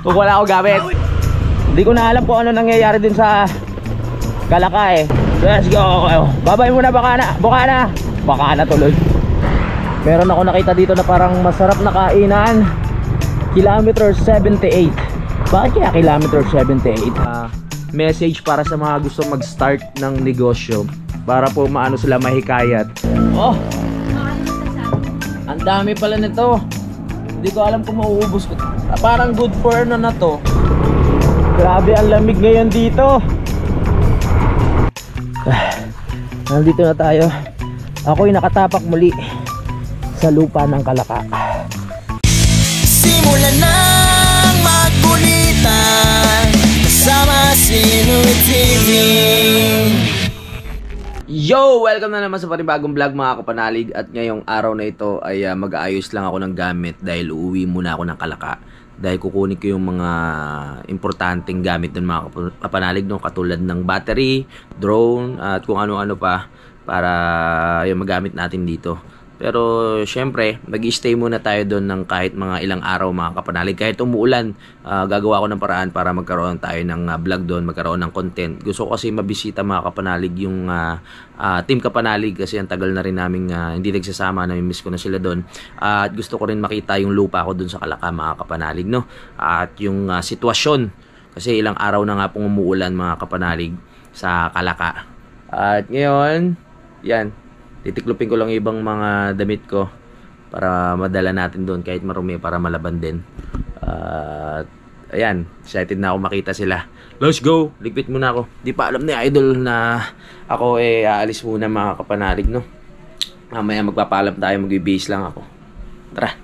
Kung wala ako gamit. Hindi ko na alam kung ano nangyayari din sa Kalaka eh. Let's go. Babay muna, baka na tuloy. Meron ako nakita dito na parang masarap na kainan. Kilometer 78. Bakit kaya kilometer 78? Message para sa mga gusto mag-start ng negosyo, para po maano sila mahikayat. Oh, ang dami pala nito. Hindi ko alam kung mauubos ko. Parang good for ano na to. Grabe ang lamig ngayon dito. Nandito na tayo. Ako'y nakatapak muli sa lupa ng Kalaka. Simulan ng magbulitan kasama si Nuy TV. Yo! Welcome na naman sa panibagong vlog mga kapanalig. At ngayong araw na ito ay mag-aayos lang ako ng gamit dahil uuwi muna ako ng Kalaka. Dahil kukunin ko yung mga importanteng gamit ng mga kapanalig, no? Katulad ng battery, drone, at kung ano-ano pa para yung magamit natin dito. Pero syempre, mag-i-stay muna tayo doon ng kahit mga ilang araw mga kapanalig. Kahit umuulan, gagawa ko ng paraan para magkaroon tayo ng vlog doon, magkaroon ng content. Gusto ko kasi mabisita mga kapanalig yung team kapanalig kasi ang tagal na rin namin hindi nagsasama, nami-miss ko na sila doon. At gusto ko rin makita yung lupa ko doon sa Kalaka mga kapanalig, no? At yung sitwasyon, kasi ilang araw na nga pong umuulan mga kapanalig sa Kalaka. At ngayon, yan, titiklupin ko lang ibang mga damit ko para madala natin doon kahit marumi para malaban din. Ayan, excited na ako makita sila. Let's go! Ligpit muna ako. Di pa alam ni Idol na ako aalis muna mga kapanalig, no? Mamaya magpapaalam tayo, mag-base lang ako. Tara!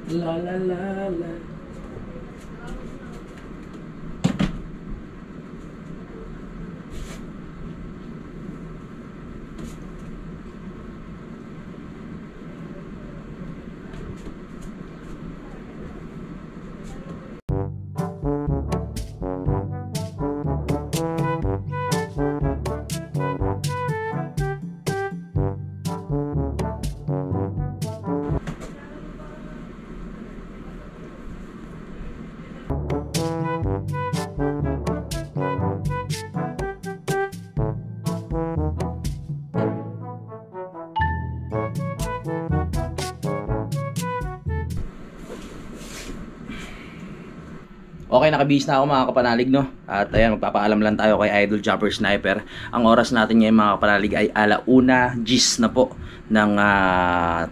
La la la la. Okay, nakabihis na ako mga kapanalig, no? At ayan, magpapaalam lang tayo kay Idol Chopper Sniper. Ang oras natin ngayon mga kapanalig ay 1:10 na po ng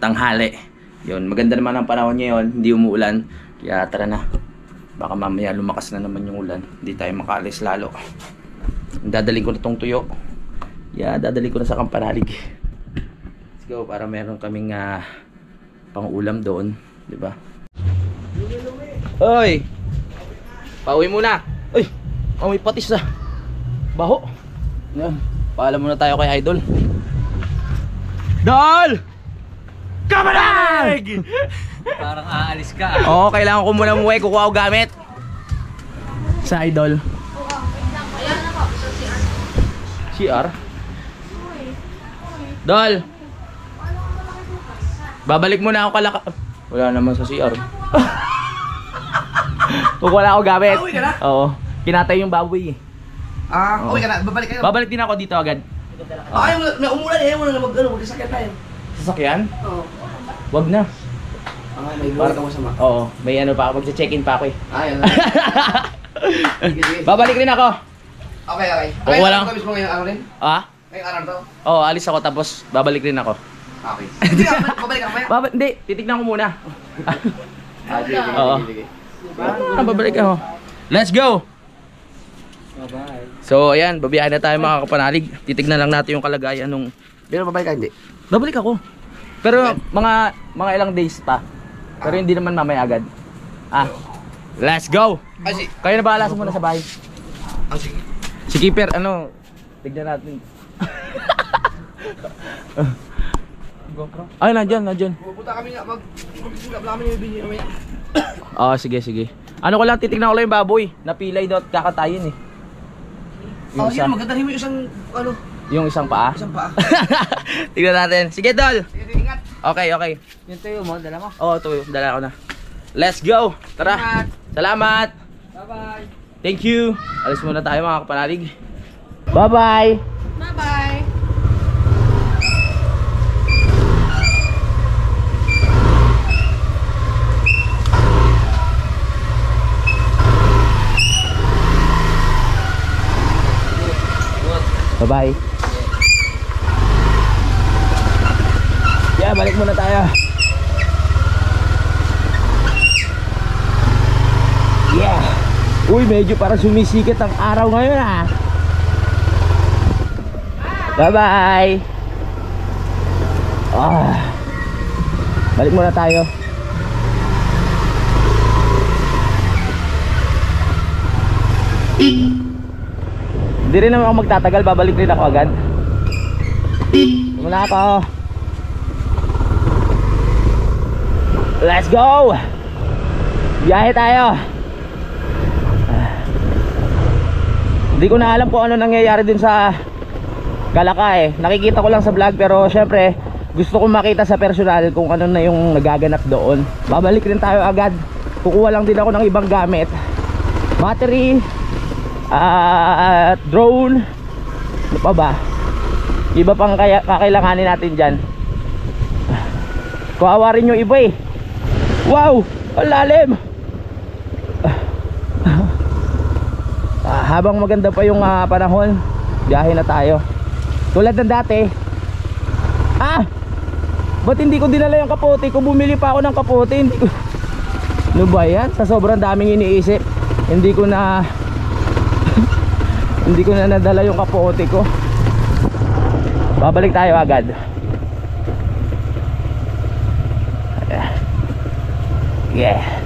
tanghali. Yun, maganda naman ang panahon ngayon, hindi umuulan. Kaya tara na. Baka mamaya lumakas na naman yung ulan. Hindi tayo makaalis lalo. Dadaling ko na tong tuyo. Yeah, dadaling ko na sa kapanalig. Let's go, para meron kaming pang-ulam doon, di ba? Oy! Pauwi muna. Uy, may patis na. Baho. Yan. Paalam muna tayo kay Idol. Dol! Kamanag! Parang aalis ka. Oo, kailangan ko muna umuwi. Kukuha ko gamit. Sa Idol. CR? Dol! Babalik muna ako Kalaka. Wala naman sa CR. Kung wala ako gamit. Uwi ka na? Oo. Kinatay yung baboy eh. Uwi ka na, babalik kayo. Babalik din ako dito agad. Ay, may umulan eh, wala na mag-sasakyan tayo. Sasakyan? Oo. Wag na. May buhay ka masama. Oo. May ano pa ako. Magche-check-in pa ako eh. Yan. Babalik rin ako. Okay. Kung walang- Kung ngayong araw rin? Ah? Ngayong araw to? Oo, alis ako tapos babalik rin ako. Okay. Hindi ka, babalik ka mamaya? Hindi, titignan ko muna. Sige. Oo. Babalik ako. Let's go! Bye-bye. So, ayan, babiyahin na tayo mga kapanalig. Titignan lang natin yung kalagayan nung... Pero babalik ka hindi? Babalik ako. Pero mga ilang days pa. Pero hindi naman mamaya agad. Let's go! Kayo na bahala sa muna sa bahay. Sige. Si Keeper, tignan natin. GoPro? Ay, nandyan. Pupunta kami nga, mag-usap namin yung video mamaya. Sige. Ano ko lang, titignan ko lang yung baboy. Napilay daw at kakatayin eh. Yung isa. Yun, maganda rin mo yung isang, ano, Yung isang paa. isang paa. Tignan natin. Sige, Dol. Sige, ingat. Okay, okay. Yung tuyo mo, dala mo. Oo, ito. Dala ko na. Let's go. Tara. Ingat. Salamat. Bye-bye. Thank you. Alis muna tayo mga kapanalig. Bye-bye. Bye-bye. Bye-bye. Yeah, balik muna tayo. Yeah. Uy, medyo parang sumisikat ang araw ngayon ah. Bye-bye. Balik muna tayo. Hindi rin naman ako magtatagal, babalik rin ako agad. Muna ako. Let's go! Biyahe tayo. Hindi ko na alam kung ano nangyayari dun sa Galaka eh. Nakikita ko lang sa vlog pero syempre gusto ko makita sa personal kung ano na yung nagaganap doon. Babalik rin tayo agad. Kukuha lang din ako ng ibang gamit. Battery, drone, ano pa ba? Iba pang kakailanganin natin dyan. Kawawa rin yung iba eh. Wow! Ang lalim! Habang maganda pa yung panahon, biyahe na tayo. Tulad ng dati. Ba't hindi ko dinala yung kapote ko? Bumili pa ako ng kapote. Hindi ko... Ano ba yan? Sa sobrang daming iniisip, hindi ko na hindi ko na nadala yung kapote ko. Babalik tayo agad. Yeah.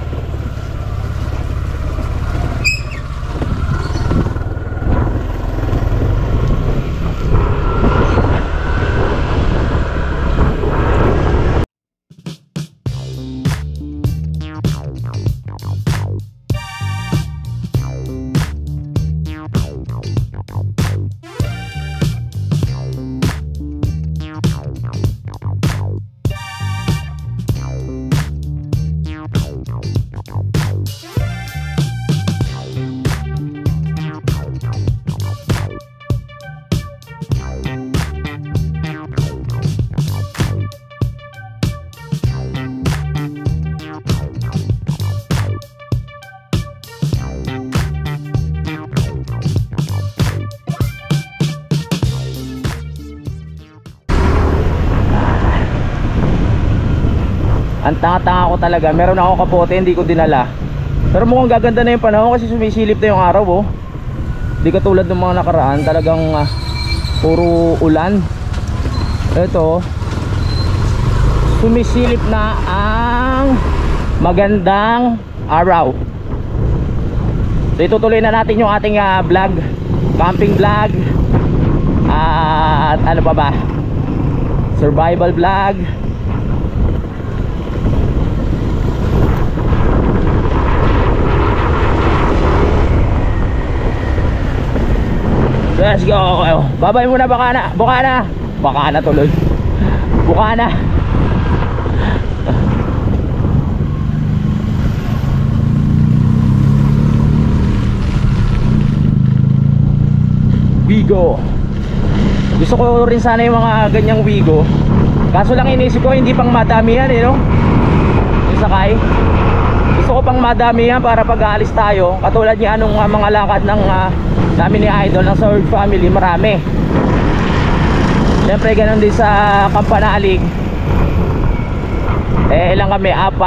Ang tanga-tanga ko talaga. Meron ako kapote, hindi ko dinala. Pero mukhang gaganda na yung panahon kasi sumisilip na yung araw oh. Di katulad ng mga nakaraan, talagang puro ulan. Ito, sumisilip na ang magandang araw. So itutuloy na natin yung ating vlog, camping vlog, at ano pa ba, survival vlog. Let's go. Babay muna, Bukana. Bukana. Bukana tuloy. Bukana. Wigo. Gusto ko rin sana yung mga ganyang Wigo. Kaso lang inisip ko hindi pang madamihan eh, no? Yung sakay. Gusto ko pang madamihan para pag aalis tayo. Katulad niya anong mga lakad ng namin ni Idol ng Sword Family, marami. Siyempre ganun din sa Kampanalig. Ilang kami? 4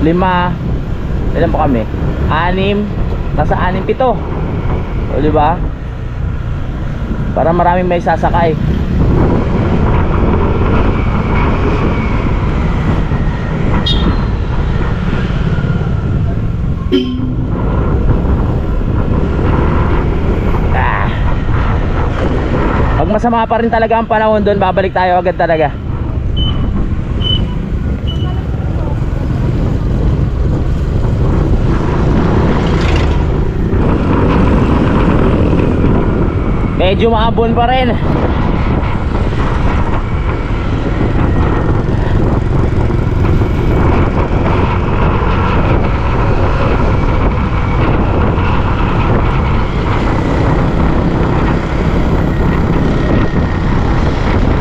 5. Ilan pa kami? 6. Nasa 6, 7. O diba? Para maraming may sasakay. Pag masama pa rin talaga ang panahon doon, babalik tayo agad talaga. medyo maabon pa rin.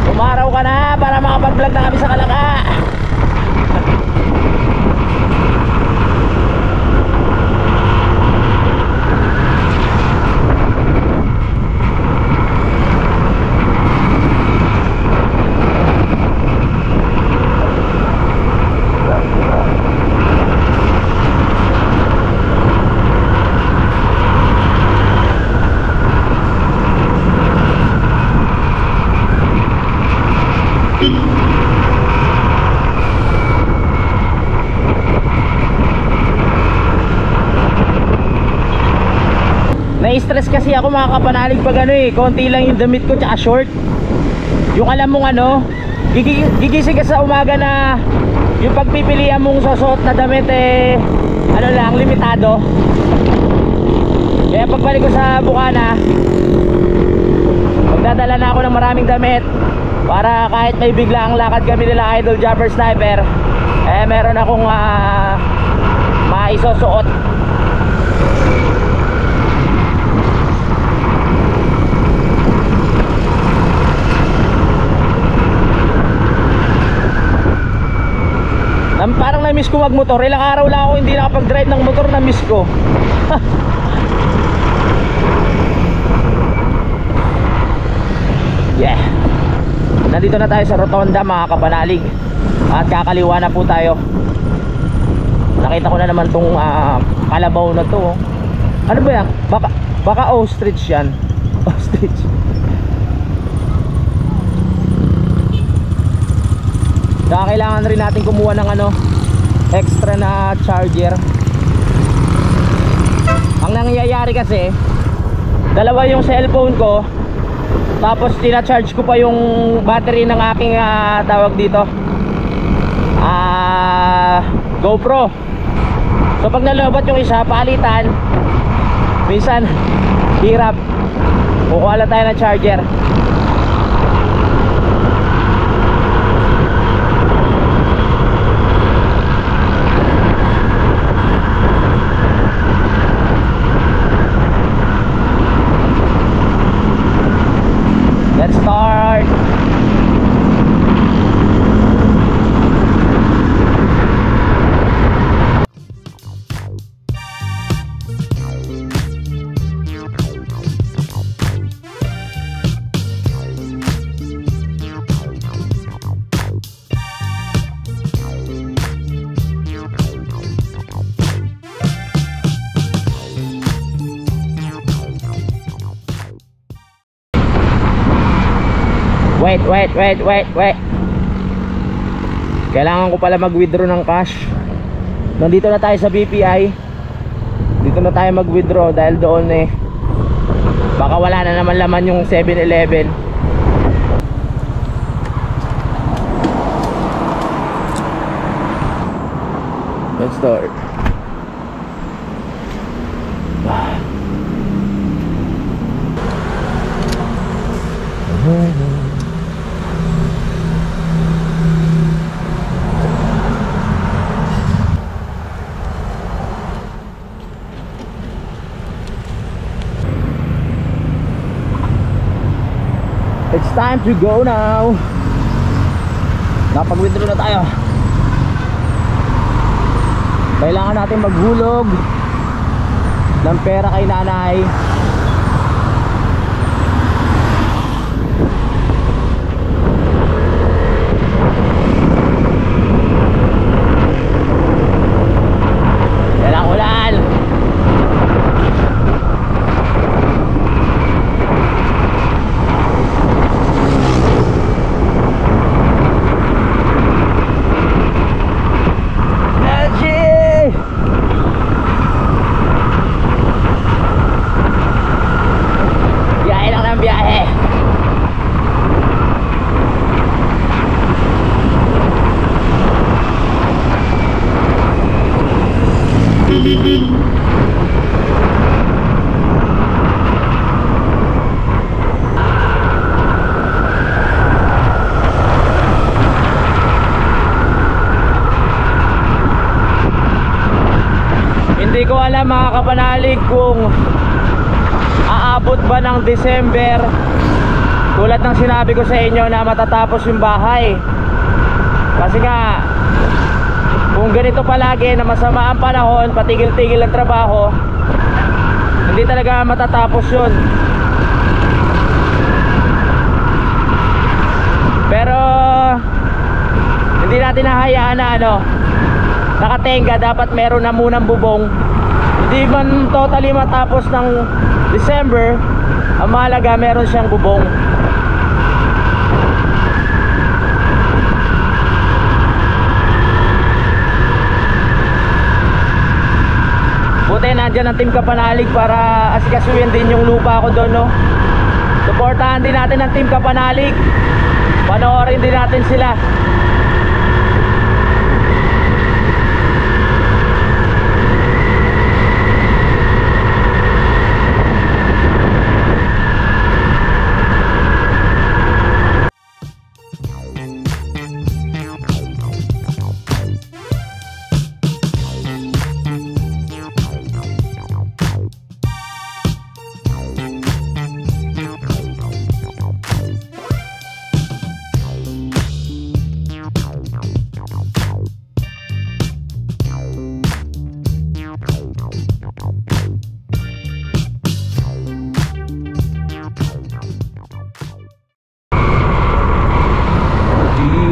Umaraw ka na para makapag-vlog na kami sa Kalaka. Na-stress kasi ako mga kapanalig pag ano eh, konti lang yung damit ko tsaka short. Yung alam mong ano, gigising ka sa umaga na yung pagpipilian mong susuot na damit eh, ano lang, limitado. Kaya pagbalik ko sa Bukana, magdadala na ako ng maraming damit para kahit may biglaang lakad kami nila Idol Jumper Sniper, eh meron akong maisusuot. Parang na-miss ko magmotor. Ilang araw lang ako hindi nakapag-drive ng motor, na-miss ko. Yeah. Nandito na tayo sa Rotonda mga kapanalig. At kakaliwa na po tayo. Nakita ko na naman tong kalabaw na to. Ano ba yan? Baka ostrich yan. Ostrich. Kaya kailangan rin natin kumuha ng ano, extra na charger. Ang nangyayari kasi, dalawa yung cellphone ko, tapos tina-charge ko pa yung battery ng aking tawag dito, GoPro. So pag nalobat yung isa, palitan, minsan hirap. Kukuha lang tayo ng charger. Let's start. Wait. Kailangan ko pala mag-withdraw ng cash. Nandito na tayo sa BPI. Dito na tayo mag-withdraw dahil doon eh baka wala na naman laman yung 7-Eleven. Let's start. It's time to go now. Napag-withdraw na tayo. Kailangan natin maghulog ng pera kay nanay. Kailangan ulan. kapanalig kung aabot ba ng December, tulad ng sinabi ko sa inyo na matatapos yung bahay. Kasi nga kung ganito palagi na masama ang panahon, patigil-tigil ang trabaho, hindi talaga matatapos yun. Pero hindi natin nahayaan na nakatenga, dapat meron na munang bubong. Hindi man totally matapos ng December, ang mahalaga meron siyang bubong. Buti nandyan ang Team Kapanalig para asikasuhin din yung lupa ko doon, no? Suportahan din natin ang Team Kapanalig. Panoorin din natin sila.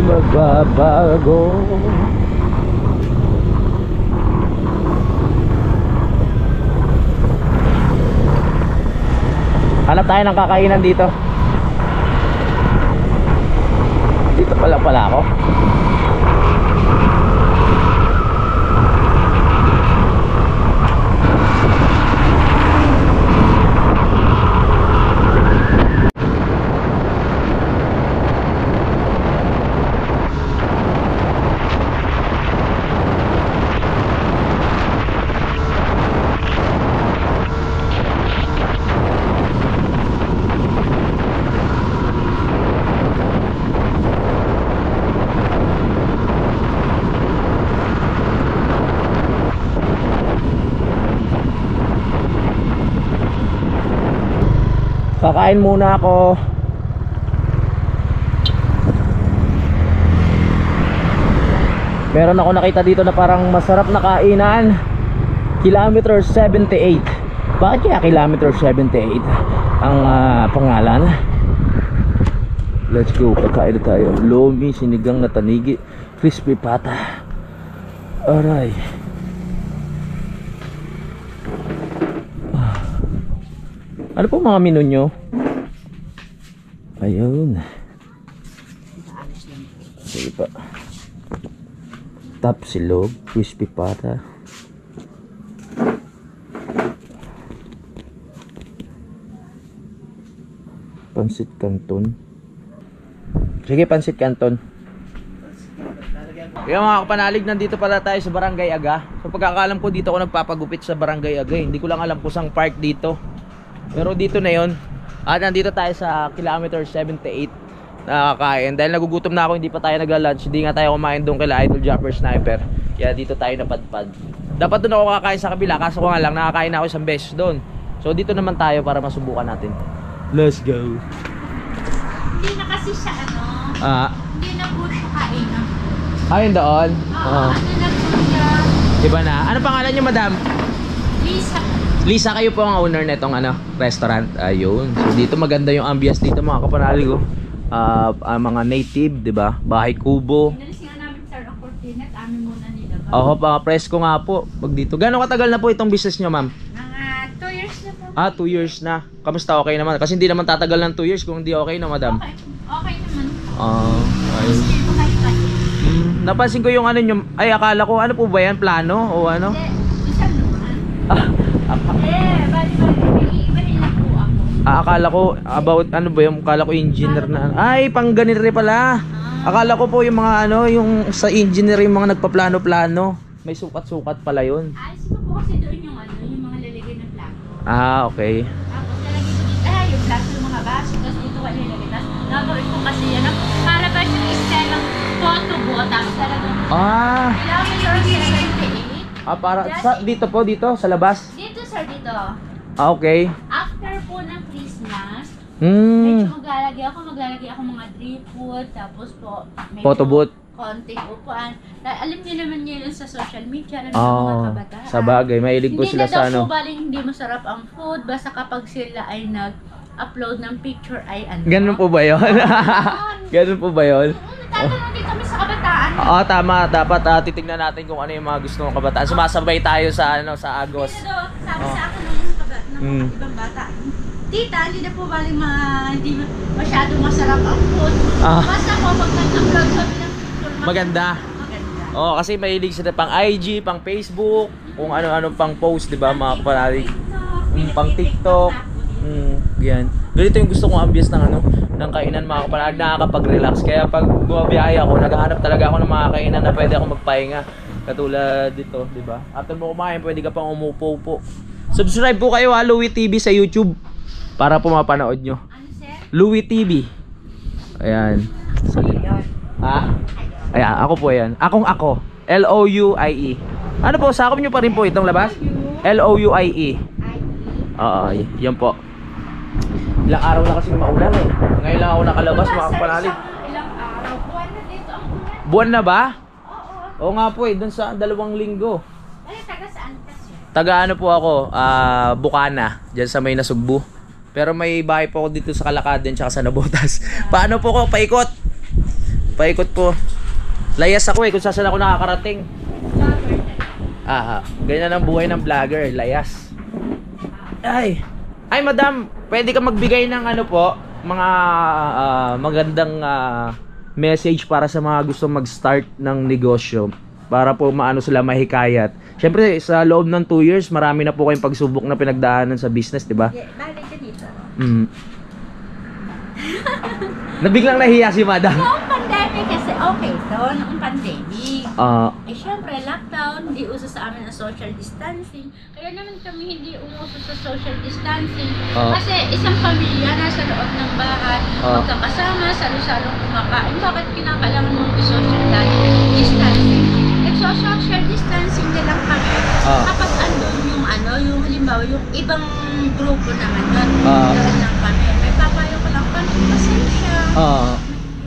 Magbabago. Hanap tayo ng kakainan dito. Dito pala ako. Kakain muna ako. Meron ako nakita dito na parang masarap na kainan. Kilometer 78. Bakit kaya kilometer 78 ang pangalan? Let's go, kakain na tayo. Lomi, sinigang na tanigi, crispy pata. Aray. Ano po mga menu nyo? Ayun. Sige pa. Tapsilog, crispy pata. Pansit canton. Sige, pansit canton. Kaya mga kapanalig, nandito pala tayo sa Barangay Aga. So pagkakalam ko, dito ako nagpapagupit sa Barangay Aga. Hindi ko lang alam kung saan park dito. Pero dito na yon. At nandito tayo sa kilometer 78 na kakain. Dahil nagugutom na ako, hindi pa tayo nagla-lunch. Hindi nga tayo kumain doon kila Idol Jumper Sniper. Kaya dito tayo napadpad. Dapat doon ako kakain sa kabila. Kaso ko nga lang, nakakain na ako isang beses doon. So dito naman tayo para masubukan natin. Let's go. Hindi na kasi siya hindi na po siya kainan. Ayun doon? Ano na po siya? Diba na? Ano pangalan niyo, madam? Lisa. Lisa, kayo po ang owner nitong restaurant. Ayun. So dito maganda yung ambience dito mga kapanalig. Mga native, 'di ba? Bahay kubo. Inalis nga namin sir ang cortina at amin muna nila. Oo, presko nga po. Pag dito. Gaano katagal na po itong business niyo, ma'am? Mga 2 years na po. 2 years na. Kamusta, okay naman? Kasi hindi naman tatagal ng 2 years kung hindi okay na, madam. Okay naman. Ayun. Stay po kayo tayo. Napansin ko yung nyo. Ay, akala ko, ano po ba yan? Plano o ano? Hindi, isang naman. Bali, iba rin na po ako. Akala ko about ano ba yung akala ko engineer na. Ay, pang ganito rin pala. Akala ko po yung mga yung sa engineer yung mga nagpaplano-plano. May sukat-sukat pala yun. Ayos ko po kasi doon yung yung mga lalagay ng plano. Okay. Tapos lalagay ko dito, yung plano ng mga baso. Tapos dito ka nilagay. Tapos nagawin ko kasi para ba yung istelang photo bo. Tapos talagang kilometer 78. Para dito po, dito sa labas. Dito ito. Okay. After po ng Christmas, Hmm. medyo maglalagay ako mga drip food, tapos po medyo Photo booth. konting upuan. Alam niyo naman ngayon sa social media, alam niyo mga kabataan. Sa bagay, mahilig po Hindi sila na sa daw ano. po baling hindi masarap ang food, basta kapag sila ay nag-upload ng picture ay ano. Ganun po ba yun? Ganun po ba yun? Nagtatanong din kami sa kabataan. Oo, tama. Dapat titignan natin kung ano yung mga gusto ng kabataan. Sumasabay tayo sa sa Agos. Kasi daw, sabi sa akin ng ibang bata, tita, hindi na po baling hindi masyado masarap ang food. Basta po pag nag-upload kami ng picture, Maganda. maganda. Oo, kasi mahilig sila pang IG, pang Facebook, kung ano-ano pang post, di ba, mga kapanalig. Pang TikTok. Yan. Ganito yung gusto kong ambience ng kainan, mga kapanalig, nakakapag-relax. Kaya pag bumabiyahe ako, naghahanap talaga ako ng mga kainan na pwede ako magpahinga. Katulad dito, di ba? After mo kumain, pwede ka pang umupo-upo. Subscribe po kayo Louie TV sa YouTube para po mapanood nyo. Ano, sir? Louie TV. Ayan. Ha? Ayan, ako po yan. Ako. L-O-U-I-E. Ano po, sakop nyo pa rin po itong labas? L-O-U-I-E. Oo, yan po. Ilang araw na kasi maulan eh. Ngayon lang ako nakalabas, mga kapanalig. Ilang araw. Buwan na dito ang ulan. Buwan na ba? Oo. Oo nga po eh, dun sa 2 linggo. Ay, taga saan kasi? Taga ano po ako, Bukana, dyan sa may Nasugbu. Pero may bahay po ako dito sa Kalakaden tsaka sa Nabotas. Paano po ko? Paikot. Paikot po. Layas ako eh kung saan ako nakakarating. Ganyan ang buhay ng vlogger, layas. Ay, madam, pwede ka magbigay ng ano po, mga magandang message para sa mga gusto mag-start ng negosyo. Para po maano sila mahikayat. Siyempre sa loob ng 2 years, marami na po kayong pagsubok na pinagdaanan sa business, di ba? Balik ka dito. Nabiglang nahiya si madam. Noong pandemic kasi okay to, noong pandemic. Eh syempre, lockdown, hindi uso sa amin ang social distancing. Kaya naman kami hindi umuso sa social distancing. Kasi isang pamilya nasa loob ng bahay, magkakasama, salo-salong kumakain. Bakit kinakailangan mong i-social distancing? Nagso-social distancing na lang kami. Kapag yung halimbawa, yung ibang grupo naman doon, doon lang kami. May papayo ko lang kami, pasensya.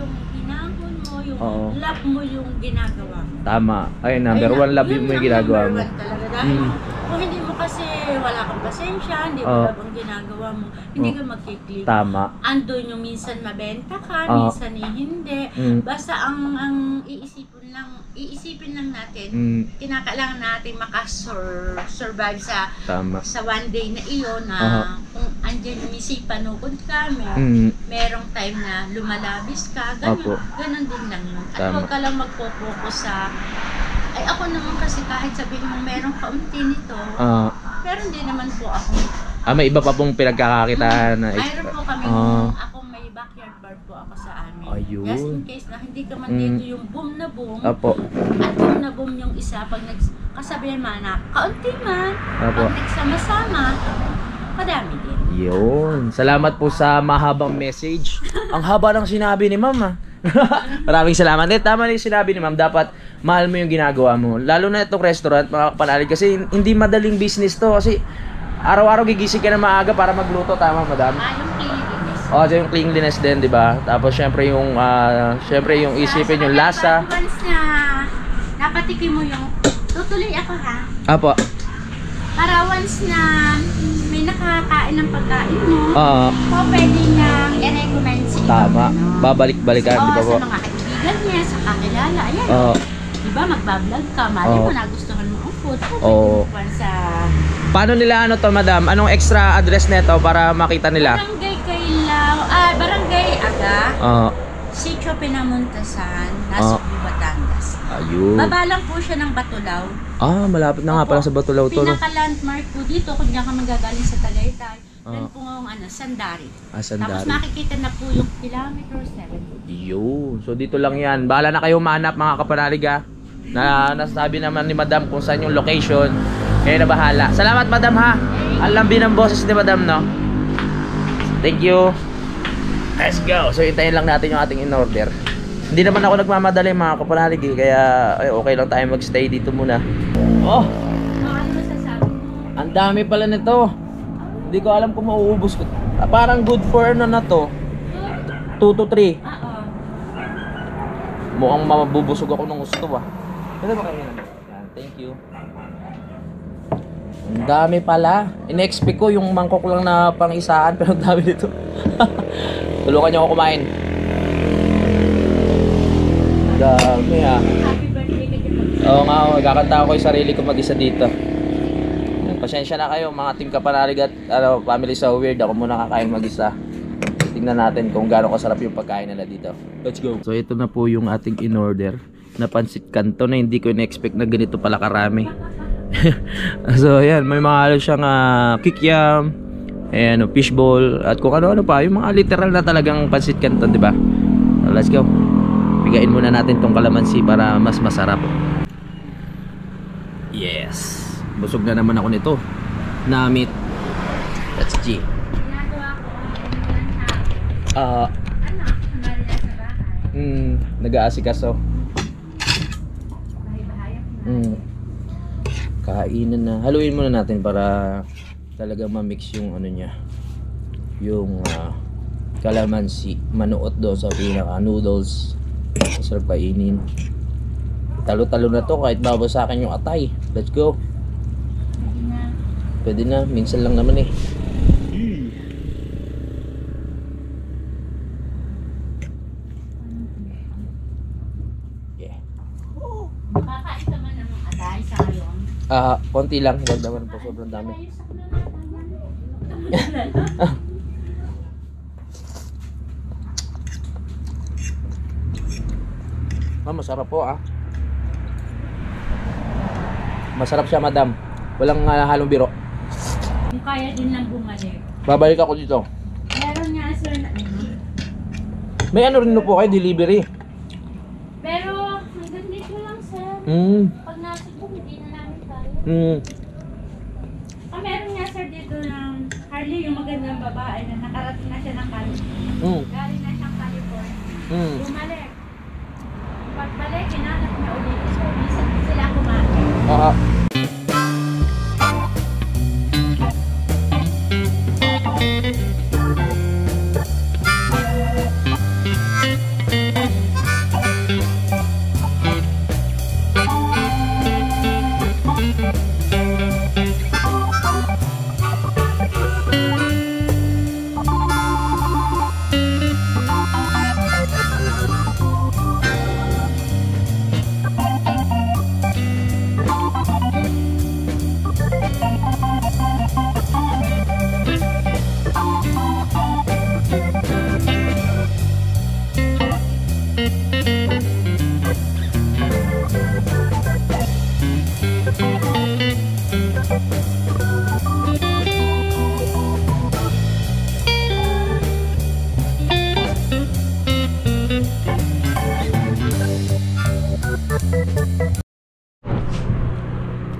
Yung hinahon mo, yung love mo yung ginagawa mo. Tama. Ay, number 1 love mo yung ginagawa mo. Number 1 talaga. Dahil kung hindi mo kasi wala kang pasensya, hindi mo love ang ginagawa mo, hindi ka magkiklik. Tama. Andun yung minsan mabenta ka, minsan hindi. Basta ang iisipin lang natin, kinakailangan natin makasurvive sa one day na iyon na kung andyan yung panukod ka, merong time na lumalabis ka, ganun din lang yun. At huwag ka lang magpo-focus sa ay ako naman kasi kahit sabihin mo merong kaunti nito, pero hindi naman po ako. May iba pa pong pinagkakakitaan na Mayroon po kami ako may backyard bar po ako sa amin. Ayun. Just in case na hindi ka man dito yung boom na boom. Apo. At boom na boom yung isa pag kasabihan man na kaunti man, pag nagsama-sama, kadami din. Yun. Salamat po sa mahabang message. Ang haba ng sinabi ni ma'am. Maraming salamat. Tama na yung sinabi ni ma'am. Dapat mahal mo yung ginagawa mo. Lalo na itong restaurant, mga kapanalig. Kasi hindi madaling business to. Kasi araw-araw gigising ka na maaga para magluto. Tama, madam? Yung cleanliness. Yung cleanliness din, di ba? Tapos syempre yung isipin yung lasa. Once na napatikim mo yung tutuloy ako ha. Apo. Para once na may nakakain ng pagkain mo, pwede nang i-recommend sa Tama. Babalik-balikan, di ba po? Sa mga kaibigan niya, sa kakilala. Ayan. Diba, magbablog ka, mali mo nagustuhan mo ang food. Pwede sa... Paano nila to, madam? Anong extra address neto para makita nila? Barangay Kailaw, Barangay Aga, Sitio Pinamuntasan, Nasugbu, Batangas. Ayun. Baba lang po siya ng Batulaw. Malapit na nga pala sa Batulaw to, no? Pinaka-landmark po dito, kung diyan ka magagaling sa Tagaytay, yan po ang Sandari. Sandari. Tapos makikita na po yung kilometer 7. Yun. So dito lang yan. Bahala na kayo manap, mga kapanalig, na nasabi naman ni madam kung saan yung location. Kayo na bahala. Salamat, madam, ha. Ang lambi ng boses ni madam, no? Thank you. Let's go. So hintayin lang natin yung ating in-order. Hindi naman ako nagmamadali, mga kapanalig, kaya okay lang tayo magstay dito muna. Ano masasabi mo? Ang Ang dami pala nito. Hindi ko alam kung mauubos ko. Parang good for ano na to. 2 to 3. Mukhang mabubusog ako ng gusto ba. Pwede ba kayo naman? Thank you. Ang dami pala. In-expect ko yung mangkok lang na pang-isaan, pero ang dami nito. Tulungan niyo ako kumain. Dami ha. Happy birthday ka dyan. Oo nga, kakanta ako yung sarili ko mag-isa dito. Pasensya na kayo mga team Kapanalig at family sa weird. Ako muna kakain mag-isa. Tingnan natin kung gaano kasarap yung pagkain nila dito. Let's go. So ito na po yung ating in-order na pansit kanto na hindi ko in-expect na ganito pala karami. So ayan, may mga halos siyang kikiam, ayan, fishball, at kung ano-ano pa, yung mga literal na talagang pansit kanto, di ba? So, let's go. Bigain muna natin tong kalamansi para mas masarap. Yes. Busog na naman ako nito. Namit. That's G. Ginagawa ko ang sumali na sa bahay. Nag-aasikaso. Bahay-bahayan. Kainan na. Haluin muna natin para talaga ma-mix yung ano niya. Yung kalamansi. Manuot doon sa pinaka noodles. Masarap kainin. Talo-talo na to kahit babaw sa akin yung atay. Let's go. Pwede na, minsan lang naman eh. Yeah. Makakain ka man ng atay sa ngayon. Konti lang, huwag naman po, sobrang dami. Masarap po Masarap siya, madam. Walang halong biro. Kung kaya din lang bumalik. Babalik ako dito. Meron nga sir na May ano rin po kayo, delivery. pero hanggang dito lang sir. Pag nasa po, hindi na namin kaya. Meron nga sir dito ng Harley, yung magandang babae na nakarating na siya ng California. Galing na siyang California. Bumalik. Pagbalik, hinanap niya ulit. So, minsan sila kumain.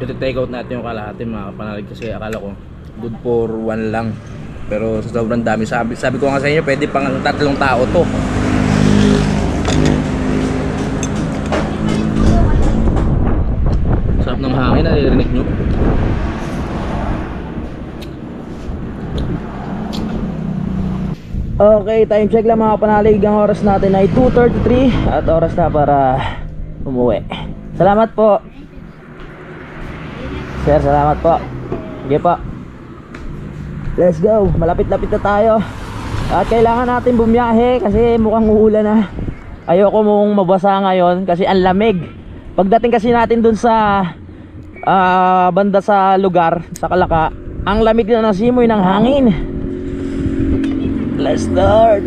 Ito-take out natin yung kalahati mga kapanalig kasi akala ko good for 1 lang. Pero sa sobrang dami, sabi ko nga sa inyo pwede pang 3 tao to. Sarap ng hangin, naririnig nyo. Okay, time check lang mga kapanalig. Ang oras natin ay 2:33 at oras na para umuwi. Salamat po. Sir, salamat po. Sige po. Let's go. Malapit-lapit na tayo. At kailangan natin bumiyahe kasi mukhang uulan na. Ayoko mong mabasa ngayon kasi ang lamig. Pagdating kasi natin dun sa banda sa lugar, sa Kalaka, ang lamig na ng simoy ng hangin. Let's start.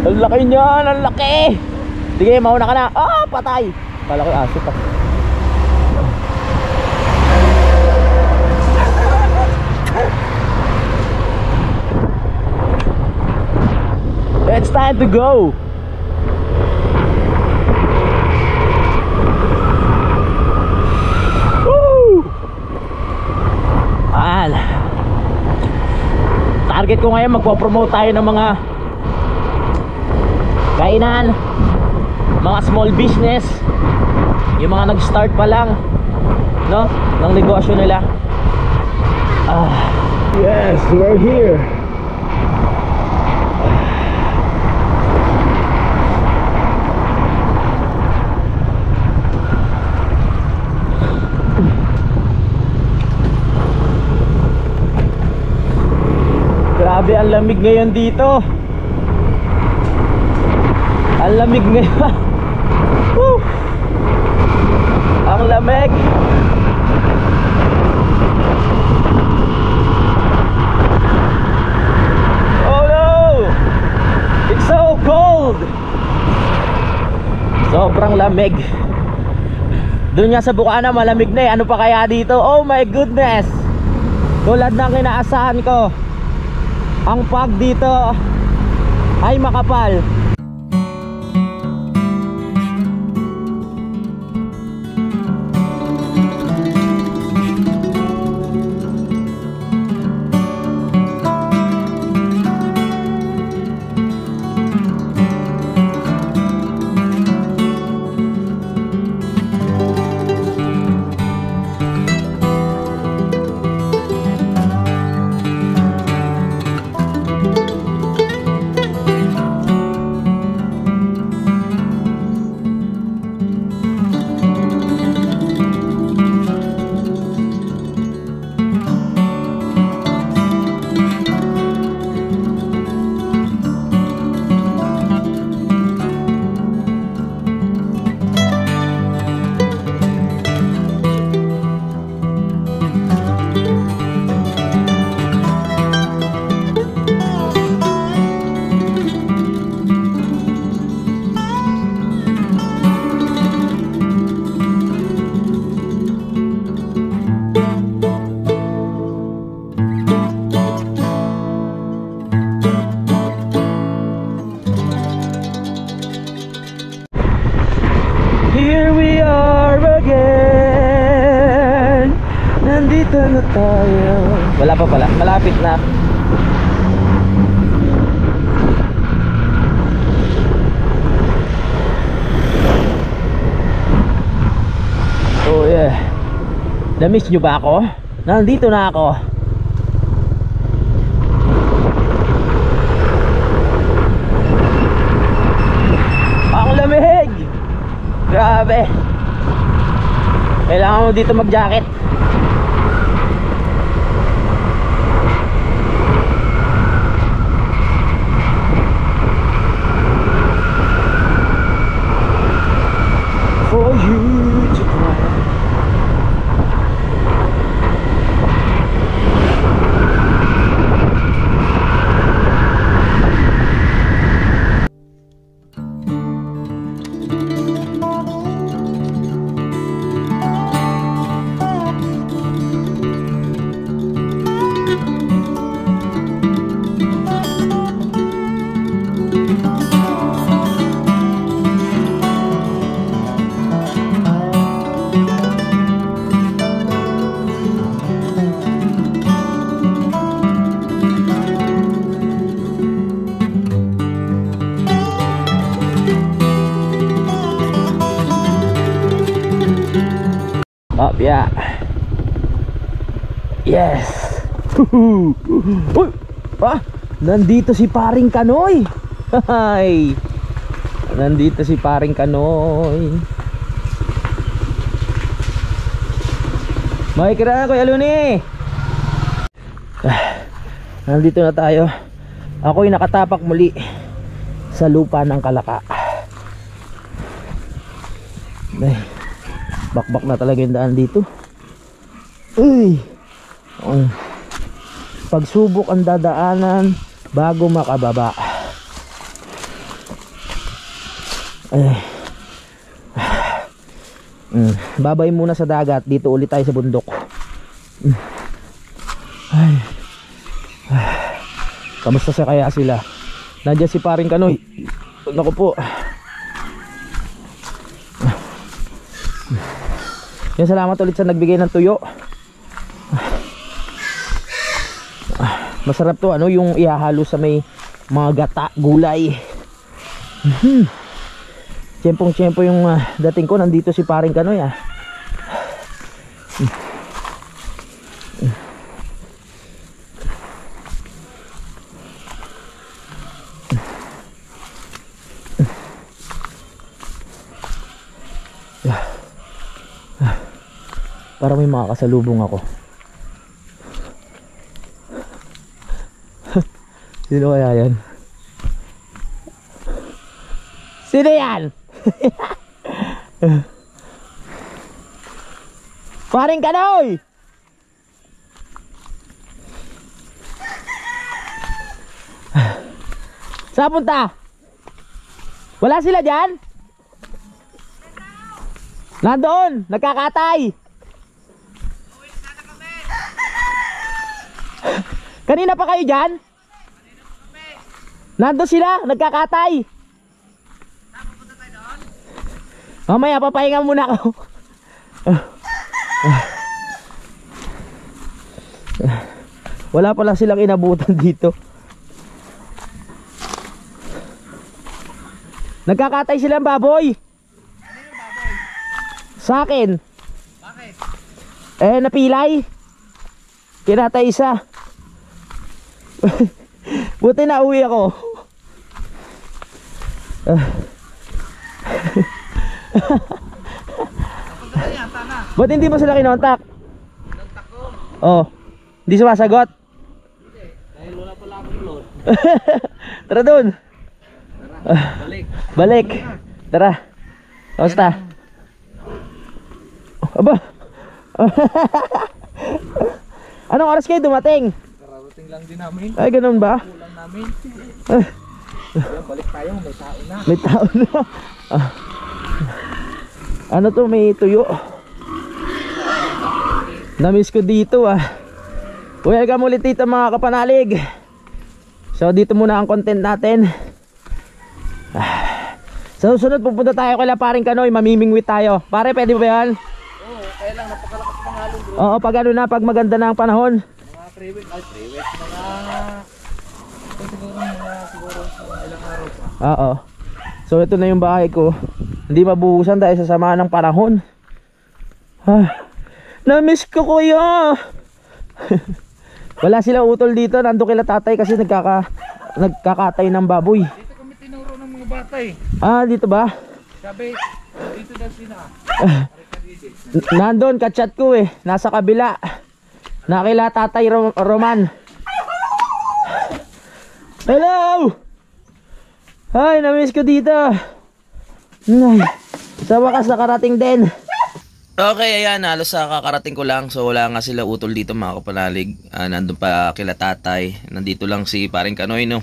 Ang laki niyan, ang laki. Sige, mauna ka na. Patay. Kala ko aso pa. It's time to go. Woo! Target ko ngayon, magpo-promote tayo ng mga kainan, mga small business Yung mga nag-start pa lang, no, ng negosyo nila. Yes, we're here. Grabe, ang lamig ngayon dito. Ang lamig ngayon. Woo! Ang lamig. Oh no! It's so cold. Sobrang lamig. Doon nga sa Bukana malamig na eh. Ano pa kaya dito? Oh my goodness. Tulad ng inaasahan ko, ang fog dito ay makapal. Here we are again. Nandito na tayo. Wala pa pala, malapit na. Oh yeah. Na-miss nyo ba ako? Nandito na ako. Ang lamig. Grabe. Kailangan mo dito mag-jacket. For you to cry. Up, yeah. Yes. Uy! Nandito si Paring Kanoy. Hay. Nandito si Paring Kanoy. Makikira Kuya Luni. Nandito na tayo. Ako'y nakatapak muli sa lupa ng Kalaka. Bakbak na talaga yung daan dito. Uy! Pagsubok ang dadaanan bago makababa. Babay muna sa dagat. Dito ulit tayo sa bundok. Kamusta sa kaya sila? Nandiyan si Paring Kanoy. Naku po. Yan, salamat ulit sa nagbigay ng tuyo. Masarap to, ano, yung ihahalo sa may mga gata, gulay. Tiyempong-tiyempo yung dating ko. Nandito si paring Kanoy Parang may makakasalubong ako. Sino kaya yan? Sino yan? Paring Kanoy! Saan punta? Wala sila dyan? Nandoon, nagkakatay. Kanina pa kayo dyan? Nandoon sila, nagkakatay. Mamaya, papahinga muna ako. Wala pala silang inabutan dito. Nagkakatay silang baboy. Sa akin. Bakit? Napilay. Kinatay isa. Buti na uwi ako. Ba't hindi mo sila kinontak? Kinontak ko. Oh. Hindi sumasagot? Hindi. Dahil wala pala akong load. Tara dun. Balik. Balik. Tara. Kamusta? Aba. Anong oras kayo dumating? Kararating lang din namin. Ay, ganun ba? Kulang namin. Balik tayo, may tao na. May tao na. Ano to, may tuyo. Namiss ko dito Welcome ulit dito mga kapanalig. So dito muna ang content natin. Sa susunod pupunta tayo kay paring Kanoy. Mamimingwit tayo. Pare, pwede ba yan? Oo, kaya lang napakalakas ng halong bro. Oo, pag ano na, pag maganda na ang panahon. Mga 3 weeks, siguro ilang araw pa. Oo. So ito na yung bahay ko. Hindi mabuhusan dahil sa sama ng panahon. Namiss ko kuya. Wala silang utol dito. Nando kila tatay kasi nagkakatay ng baboy. Dito kami tinuro ng mga bata Dito ba? Sabi, dito daw sila. Nandun, kachat ko nasa kabila. Nakila tatay Roman. Hello! Ay, namiss ko dito. Ay, sa wakas nakarating din. Okay, ayan, halos kakarating ko lang. So wala nga sila utol dito mga kapanalig. Nandun pa kila tatay. Nandito lang si paring Kanoy, no?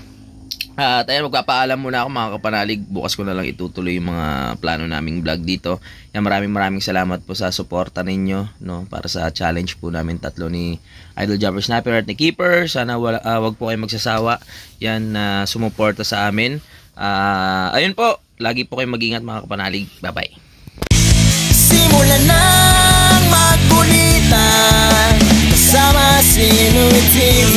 At ayan, magpapaalam muna ako mga kapanalig. Bukas ko na lang itutuloy yung mga plano naming vlog dito. Yan, maraming salamat po sa suporta ninyo, no? Para sa challenge po namin tatlo ni Idol Jumper Sniper at ni Keeper. Sana wag po kayo magsasawa. Yan, sumuporta sa amin. Ayun po, lagi po kayo mag-ingat mga kapanalig. Bye-bye. Simulan ng magkulitan kasama si Nuit TV.